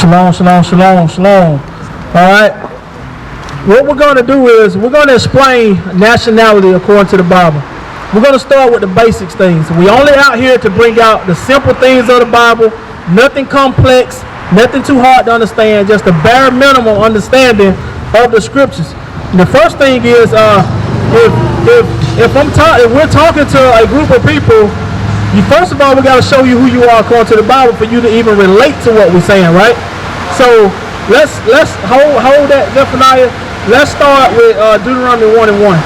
Shalom, shalom, shalom, shalom. All right. What we're going to do is we're going to explain nationality according to the Bible. We're going to start with the basics things. We only out here to bring out the simple things of the Bible, nothing complex, nothing too hard to understand, just the bare minimum understanding of the scriptures. And the first thing is if we're talking to a group of people, first of all, we got to show you who you are according to the Bible for you to even relate to what we're saying, right? So let's hold that, Zephaniah. Let's start with Deuteronomy 1:1.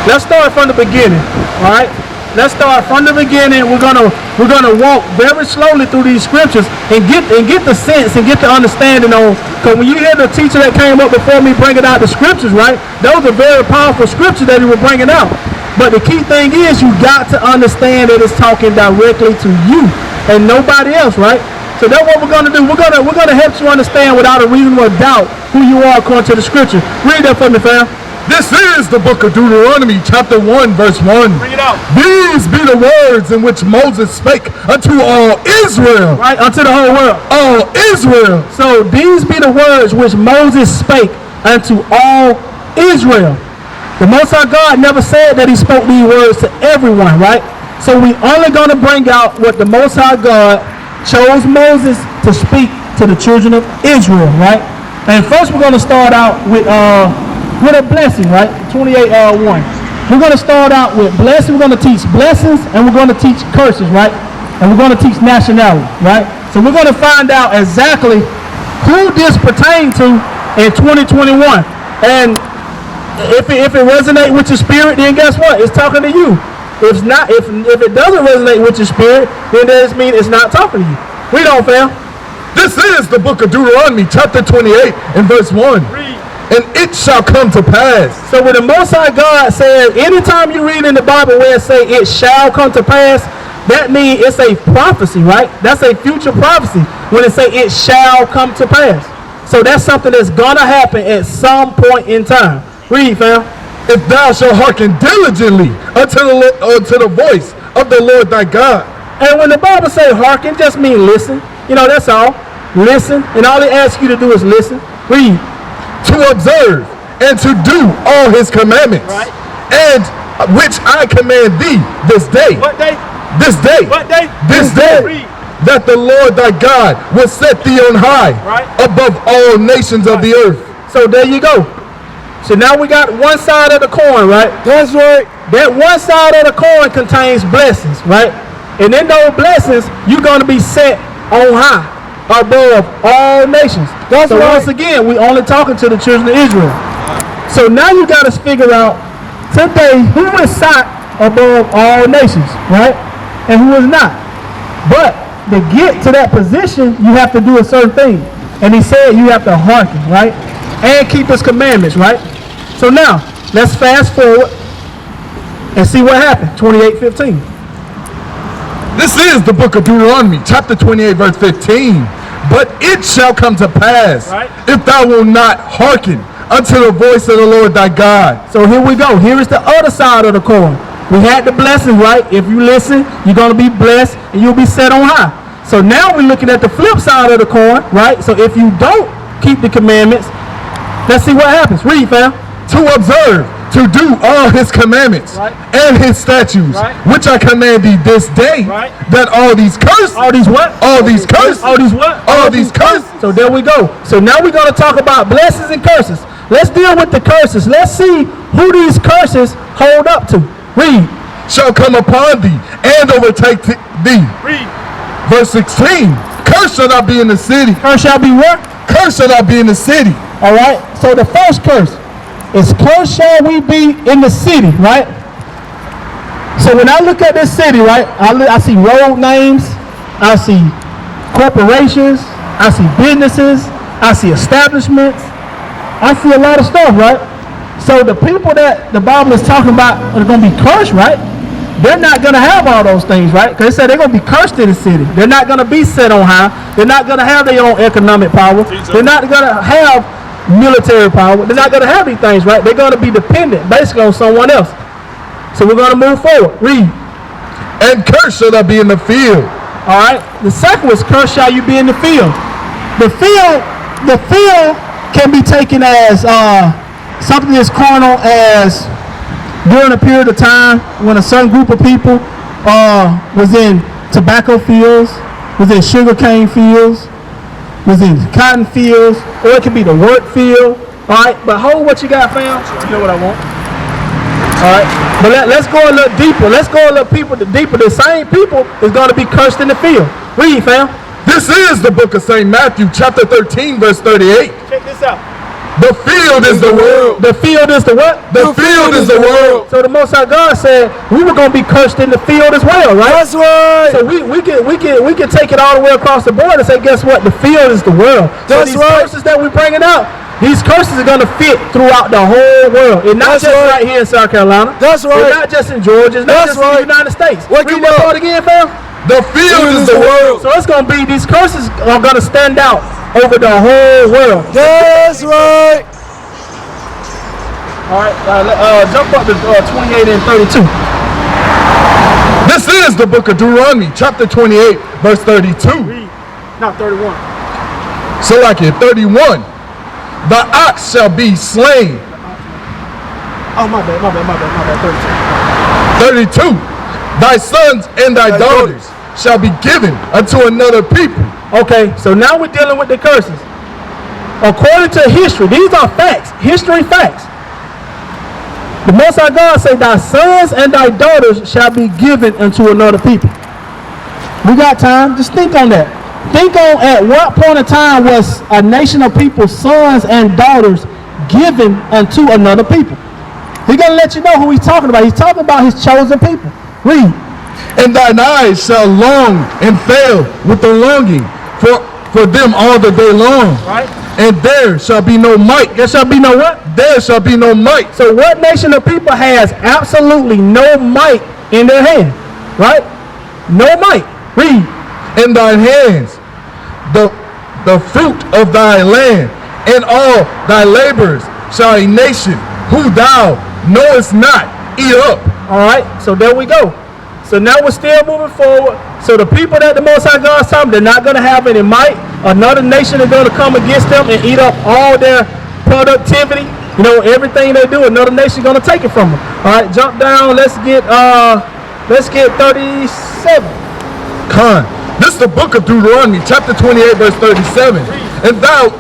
Let's start from the beginning, all right? Let's start from the beginning. We're gonna walk very slowly through these scriptures and get the sense and get the understanding on. Because when you hear the teacher that came up before me bringing out the scriptures, right? Those are very powerful scriptures that he was bringing out. But the key thing is you got to understand that it's talking directly to you and nobody else, right? So that's what we're gonna do. We're gonna help you understand without a reasonable doubt who you are according to the scripture. Read that for me, fam. This is the book of Deuteronomy, chapter 1, verse 1. Bring it out. These be the words in which Moses spake unto all Israel. Right, unto the whole world. All Israel. So these be the words which Moses spake unto all Israel. The Most High God never said that he spoke these words to everyone, right? So we only going to bring out what the Most High God chose Moses to speak to the children of Israel, right? And first we're going to start out with a blessing, right? 28:1. We're going to start out with blessing. We're going to teach blessings and we're going to teach curses, right? And we're going to teach nationality, right? So we're going to find out exactly who this pertains to in 2021. And if it resonates with your spirit, then guess what? It's talking to you. If it doesn't resonate with your spirit, then that means it's not talking to you. Read on, fam. This is the book of Deuteronomy, chapter 28, and verse 1. Read. And it shall come to pass. So when the Most High God says, anytime you read in the Bible where it say it shall come to pass, that means it's a prophecy, right? That's a future prophecy when it say it shall come to pass. So that's something that's gonna happen at some point in time. Read, fam. If thou shalt hearken diligently unto the voice of the Lord thy God. And when the Bible say hearken, just mean listen. You know, that's all. Listen. And all it asks you to do is listen. Read. To observe and to do all his commandments. Right. And which I command thee this day. What day? This day. What day? This day. Read. That the Lord thy God will set thee on high. Right. Above all nations of the earth. So there you go. So now we got one side of the coin, right? That's right. That one side of the coin contains blessings, right? And in those blessings, you're going to be set on high, above all nations. That's so right. Once again, we only talking to the children of Israel. So now you got to figure out today who is sat above all nations, right? And who is not. But to get to that position, you have to do a certain thing. And he said you have to hearken, right? And keep his commandments, right? So now, let's fast forward and see what happened. 28:15. This is the book of Deuteronomy, chapter 28, verse 15. But it shall come to pass, right, if thou wilt not hearken unto the voice of the Lord thy God. So here we go. Here is the other side of the coin. We had the blessing, right? If you listen, you're going to be blessed and you'll be set on high. So now we're looking at the flip side of the coin, right? So if you don't keep the commandments, let's see what happens. Read, fam. To observe, to do all his commandments, right, and his statutes, right, which I command thee this day, right, that all these curses, all these what? All these curses, all these what? All these curses. So there we go. So now we're going to talk about blessings and curses. Let's deal with the curses. Let's see who these curses hold up to. Read. Shall come upon thee and overtake thee. Read. Verse 16. Curse shall not be in the city. Curse shall be what? Curse shall not be in the city. All right. So the first curse is curse shall we be in the city, right? So when I look at this city, right, I see road names, I see corporations, I see businesses, I see establishments, I see a lot of stuff, right? So the people that the Bible is talking about are going to be cursed, right? They're not going to have all those things, right? Because it said they're going to be cursed in the city. They're not going to be set on high. They're not going to have their own economic power. They're not going to have military power. They're not going to have these things, right? They're going to be dependent basically on someone else. So we're going to move forward. Read. And curse shall not be in the field. All right. The second was curse shall you be in the field. The field can be taken as something as carnal as during a period of time when a certain group of people was in tobacco fields, was in sugarcane fields, was in cotton fields, or it could be the work field. All right, but hold what you got, fam. You know what I want. All right, but let's go a little deeper. Let's go a little deeper. The same people is going to be cursed in the field. Read, fam. This is the book of St. Matthew, chapter 13, verse 38. Check this out. The field is the world. The field is the what? The field is the world. So the Most High God said we were going to be cursed in the field as well, right? That's right. So we can take it all the way across the board and say, guess what? The field is the world. That's so these right. curses that we're bringing out, these curses are going to fit throughout the whole world. It's not just right here in South Carolina. That's right. It's not just in Georgia. It's not just in the United States. Read that part again, fam. The field is the world. So it's going to be, these curses are going to stand out over the whole world. That's right. All right, jump up to 28 and 32. This is the book of Deuteronomy, chapter 28, verse 32. Read. Not 31. So like it, 31. The ox shall be slain. Oh, my bad, 32. 32. Thy sons and thy daughters shall be given unto another people. Okay, so now we're dealing with the curses. According to history, these are facts, history facts. The Most High God say, thy sons and thy daughters shall be given unto another people. We got time, just think on that. Think on at what point of time was a nation of people's sons and daughters given unto another people. He's going to let you know who he's talking about. He's talking about his chosen people. Read. And thine eyes shall long and fail with the longing for them all the day long. Right. And there shall be no might. There shall be no what? There shall be no might. So what nation of people has absolutely no might in their hand? Right? No might. Read. In thine hands the fruit of thy land, and all thy labors shall a nation who thou knowest not eat up. All right, so there we go. So now we're still moving forward. So the people that the Most High God is talking, they're not going to have any might. Another nation is going to come against them and eat up all their productivity. You know, everything they do, another nation is going to take it from them. All right, jump down. Let's get 37. Con. This is the book of Deuteronomy, chapter 28, verse 37. And thou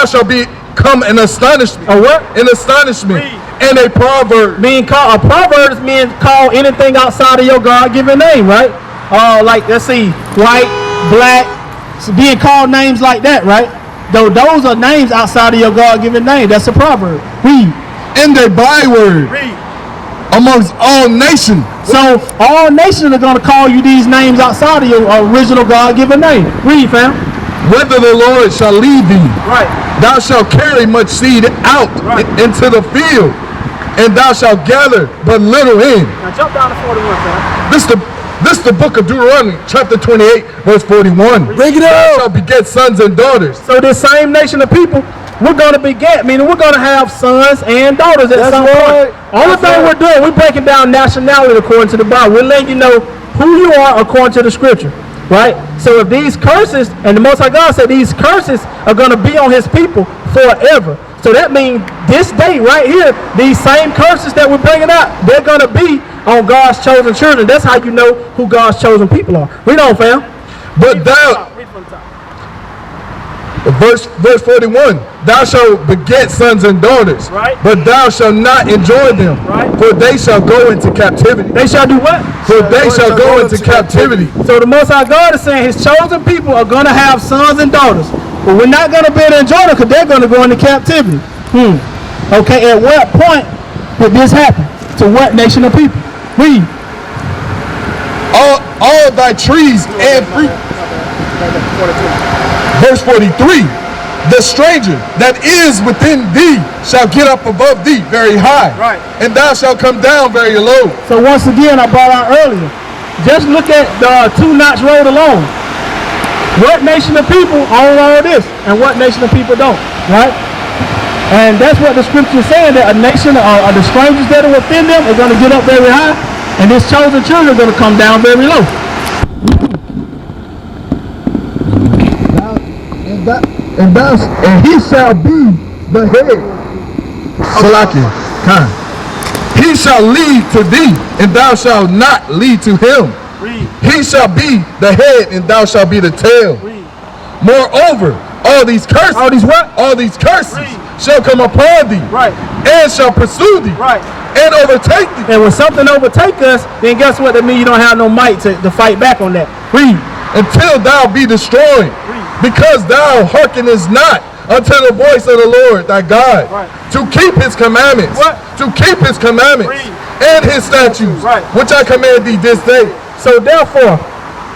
shalt become an astonishment. A what? An astonishment. And a proverb. A proverb means call anything outside of your God-given name, right? Like, let's see, white, black, so being called names like that, right? Though those are names outside of your God-given name. That's a proverb. Read. And a byword. Read. Amongst all nations. So all nations are going to call you these names outside of your original God-given name. Read, fam. Whether the Lord shall lead thee. Right. Thou shalt carry much seed out into the field, and thou shalt gather but little in. Now jump down to 41, fam. This is the book of Deuteronomy, chapter 28, verse 41. Bring it up. Thou shalt beget sons and daughters. So this same nation of people, we're going to beget, meaning we're going to have sons and daughters at some point. Only thing we're doing, we're breaking down nationality according to the Bible. We're letting you know who you are according to the scripture, right? So if these curses, and the Most High God said these curses are going to be on his people forever. So that means this day right here, these same curses that we're bringing out, they're going to be on God's chosen children. That's how you know who God's chosen people are. Read on, fam. But thou, verse 41, thou shalt beget sons and daughters, right. But thou shalt not enjoy them, right. For they shall go into captivity. They shall do what? For they shall go into captivity. So the Most High God is saying his chosen people are going to have sons and daughters. But we're not going to be able to enjoy them because they're going to go into captivity. Okay, at what point did this happen? To what nation of people? Read. All thy trees and fruit. Verse 43. The stranger that is within thee shall get up above thee very high. Right. And thou shalt come down very low. So once again, I brought out earlier. Just look at the two-notch road alone. What nation of people own all this, and what nation of people don't, right? And that's what the scripture is saying, that a nation, the strangers that are within them are going to get up very high, and this chosen children are going to come down very low. and he shall be the head. Salakia, kind. He shall lead to thee, and thou shalt not lead to him. Read. He shall be the head, and thou shalt be the tail. Read. Moreover, all these curses, All these what? all these curses Read. shall come upon thee, Right. and shall pursue thee, Right. and overtake thee, And when something overtake us, then guess what? That means you don't have no might to fight back on that. Read. until thou be destroyed, because thou hearkenest not unto the voice of the Lord thy God, Right. to keep his commandments, What? to keep his commandments, Read. and his statutes, Right. which I command thee this day. So therefore,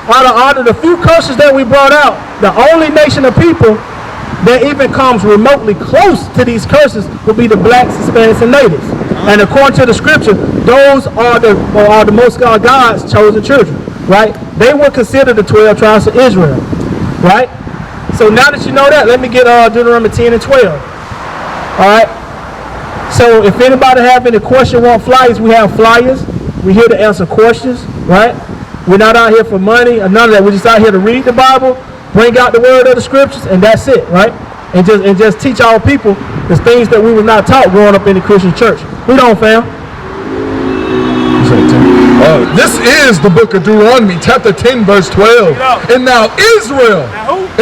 out of the few curses that we brought out, the only nation of people that even comes remotely close to these curses will be the blacks, Hispanics, and natives. And according to the scripture, those are the most God's chosen children, right? They were considered the 12 tribes of Israel, right? So now that you know that, let me get Deuteronomy 10 and 12. All right. So if anybody have any question, want flyers, we have flyers. We're here to answer questions, right? We're not out here for money or none of that. We're just out here to read the Bible, bring out the word of the scriptures, and that's it, right? And just teach our people the things that we were not taught growing up in the Christian church. Read on, fam. This is the book of Deuteronomy, chapter 10, verse 12. And now Israel.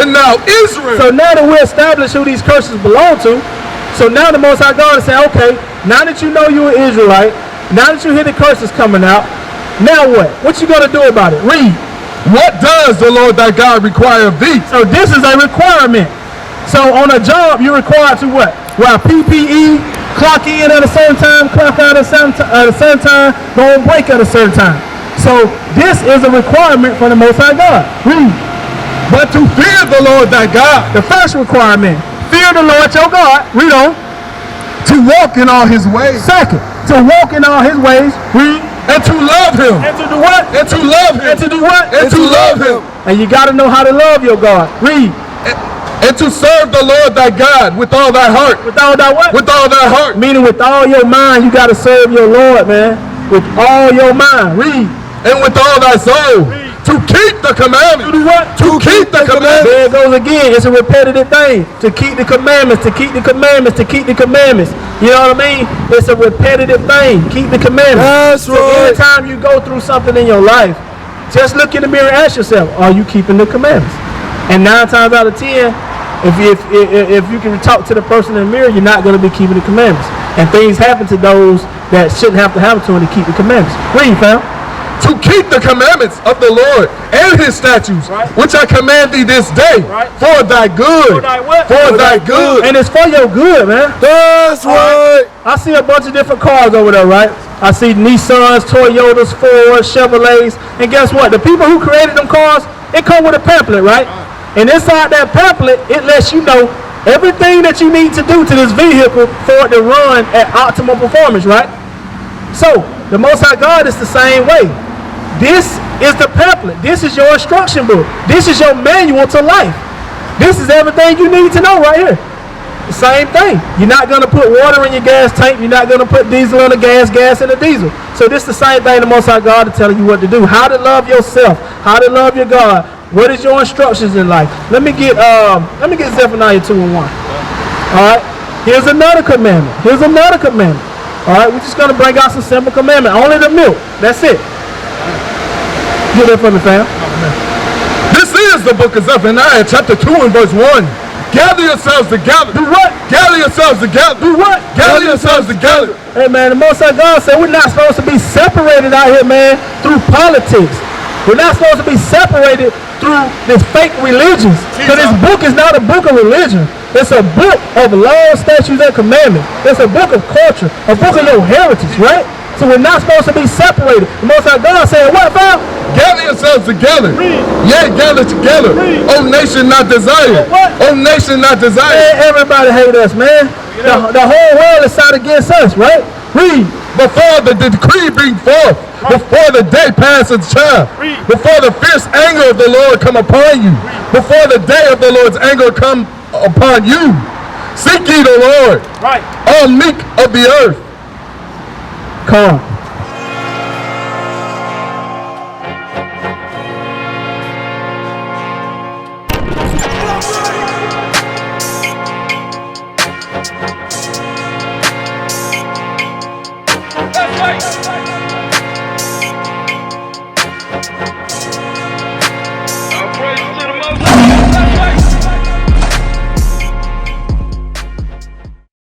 And now Israel. So now that we established who these curses belong to, so now the Most High God is saying, okay, now that you know you're an Israelite, now that you hear the curses coming out, now what? What you gonna do about it? Read. What does the Lord thy God require of thee? So this is a requirement. So on a job, you're required to what? Wear PPE, clock in at a certain time, clock out at a certain time, go on break at a certain time. So this is a requirement for the Most High God. Read. But to fear the Lord thy God. The first requirement, fear the Lord your God. Read on. To walk in all his ways. Second, to walk in all his ways. Read. And to love him. And to do what? And to love him. And to do what? And to love him. And you got to know how to love your God. Read. And to serve the Lord thy God with all thy heart. With all thy what? With all thy heart. Meaning with all your mind, you got to serve your Lord, man. With all your mind. Read. And with all thy soul. Read. To keep the commandments. To do what? To keep the commandments. There it goes again. It's a repetitive thing. To keep the commandments, to keep the commandments, to keep the commandments. You know what I mean? It's a repetitive thing. Keep the commandments. That's so every time you go through something in your life, just look in the mirror and ask yourself, are you keeping the commandments? And 9 times out of 10, if you can talk to the person in the mirror, you're not going to be keeping the commandments. And things happen to those that shouldn't have to happen to them to keep the commandments. Read, fam. To keep the commandments of the Lord and his statutes, right, which I command thee this day, right, for thy good. For thy what? For thy good. And it's for your good, man. That's right. I see a bunch of different cars over there, right? I see Nissans, Toyotas, Fords, Chevrolets. And guess what? The people who created them cars, it come with a pamphlet, right? And inside that pamphlet, it lets you know everything that you need to do to this vehicle for it to run at optimal performance, right? So, the Most High God is the same way. This is the pamphlet. This is your instruction book. This is your manual to life. This is everything you need to know right here. The same thing. You're not going to put water in your gas tank. You're not going to put diesel in the gas in the diesel. So this is the same thing the Most High God is telling you what to do. How to love yourself. How to love your God. What is your instructions in life? Let me get Zephaniah 2 and 1. All right. Here's another commandment. Here's another commandment. All right. We're just going to bring out some simple commandment. Only the milk. That's it. Get that for me, fam. This is the book of Zephaniah, chapter 2 and verse 1. Gather yourselves together. Do what? Gather yourselves together. Do what? Gather yourselves together. Hey, man, the Most High God said we're not supposed to be separated out here, man, through politics. We're not supposed to be separated through this fake religions. Because this book is not a book of religion. It's a book of laws, statutes, and commandments. It's a book of culture, a book of your heritage, right? So we're not supposed to be separated. The Most High God said, what, fam? Gather yourselves together. Read. Yea, gather together. Read. O nation not desired. What? O nation not desired. Man, everybody hate us, man. The whole world is out against us, right? Read. Before the decree bring forth, right, before the day passeth child, before the fierce anger of the Lord come upon you, before the day of the Lord's anger come upon you, seek ye the Lord, right, all meek of the earth. Come.